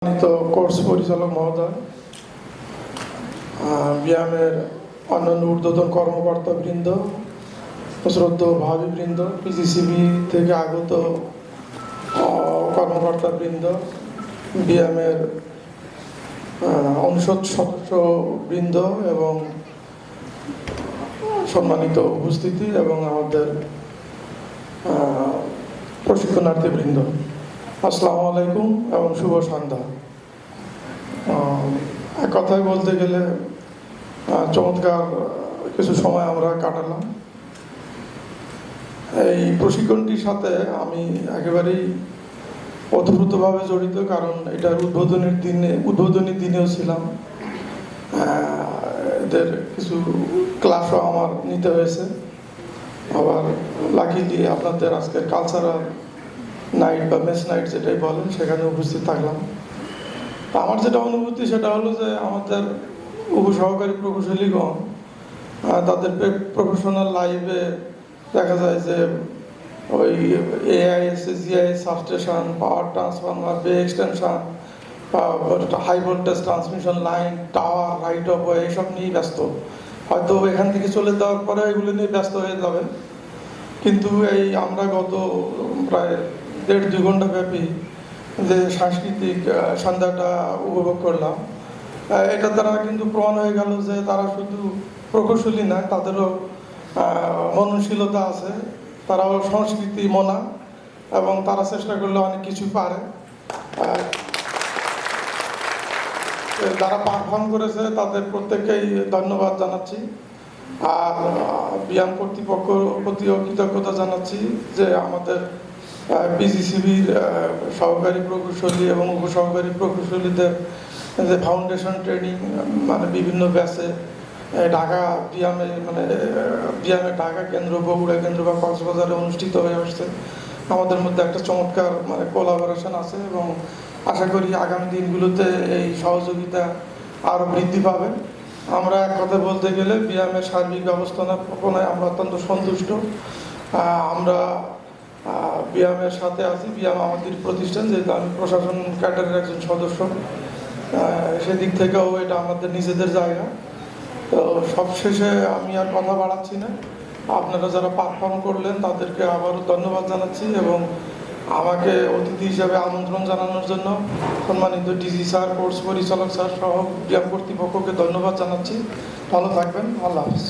সম্মানিত কোর্স পরিচালক মহোদয়, ব্যায়ামের অন্যান্য ঊর্ধ্বতন কর্মকর্তা বৃন্দ, শ্রদ্ধেয় ভাবীবৃন্দ, পিজিসিবি থেকে আগত কর্মকর্তা বৃন্দ, ব্যায়ামের অনুষদ সদস্য বৃন্দ এবং সম্মানিত উপস্থিতি এবং আমাদের প্রশিক্ষণার্থী বৃন্দ, আসসালামু আলাইকুম এবং শুভ সন্ধ্যা। এক কথায় বলতে গেলে চমৎকার কিছু সময় আমরা কাটালাম। এই প্রশিক্ষণটির সাথে আমি একেবারেই ওতপ্রোতভাবে জড়িত, কারণ এটার উদ্বোধনী দিনেও ছিলাম। এদের কিছু ক্লাসও আমার নিতে হয়েছে। আবার লাকিলি আপনাদের আজকের কালচারাল নাইট বা মেস নাইট যেটাই বলেন সেখানে উপস্থিত থাকলাম। আমার যেটা অনুভূতি সেটা হলো যে আমাদের উপসহকারী প্রকৌশলীগণ তাদের প্রফেশনাল লাইফে দেখা যায় যে ওই AIS, GIS substation, power transformer, bay extension, high voltage transmission line, tower, right of way এইসব নিয়েই ব্যস্ত। হয়তো এখান থেকে চলে যাওয়ার পরে এগুলো নিয়ে ব্যস্ত হয়ে যাবে, কিন্তু এই আমরা গত প্রায় 1.5-2 ঘন্টা ব্যাপী যে সাংস্কৃতিক সন্ধ্যাটা উপভোগ করলাম, এটার দ্বারা কিন্তু প্রমাণ হয়ে গেল যে তারা শুধু প্রকৌশলী না, তাদেরও মননশীলতা আছে, তারাও সংস্কৃতি মনা এবং তারা চেষ্টা করলে অনেক কিছু পারে। যারা পারফর্ম করেছে তাদের প্রত্যেককেই ধন্যবাদ জানাচ্ছি। আর ব্যায়াম কর্তৃপক্ষের প্রতিও কৃতজ্ঞতা জানাচ্ছি যে আমাদের পিজিসিবির সহকারী প্রকৌশলী এবং উপসহকারী প্রকৌশলীদের যে ফাউন্ডেশন ট্রেনিং মানে বিভিন্ন ব্যাচে ঢাকা ব্যায়ামে ঢাকা কেন্দ্র, বগুড়া কেন্দ্র বা কক্সবাজারে অনুষ্ঠিত হয়ে আসছে। আমাদের মধ্যে একটা চমৎকার কোলাবোরেশন আছে এবং আশা করি আগামী দিনগুলোতে এই সহযোগিতা আরও বৃদ্ধি পাবে। আমরা এক কথা বলতে গেলে ব্যায়ামের সার্বিক ব্যবস্থাপনায় আমরা অত্যন্ত সন্তুষ্ট। আমরা ব্যায়ামের সাথে আছি, ব্যায়াম আমাদের প্রতিষ্ঠান, যেহেতু আমি প্রশাসন ক্যাডারের একজন সদস্য, সেদিক থেকেও এটা আমাদের নিজেদের জায়গা। তো সবশেষে আমি আর কথা বাড়াচ্ছি না, আপনারা যারা পারফর্ম করলেন তাদেরকে আবারও ধন্যবাদ জানাচ্ছি এবং আমাকে অতিথি হিসাবে আমন্ত্রণ জানানোর জন্য সম্মানিত ডিজি স্যার, কোর্স পরিচালক স্যার সহ ব্যায়াম কর্তৃপক্ষকে ধন্যবাদ জানাচ্ছি। ভালো থাকবেন, আল্লাহ হাফেজ।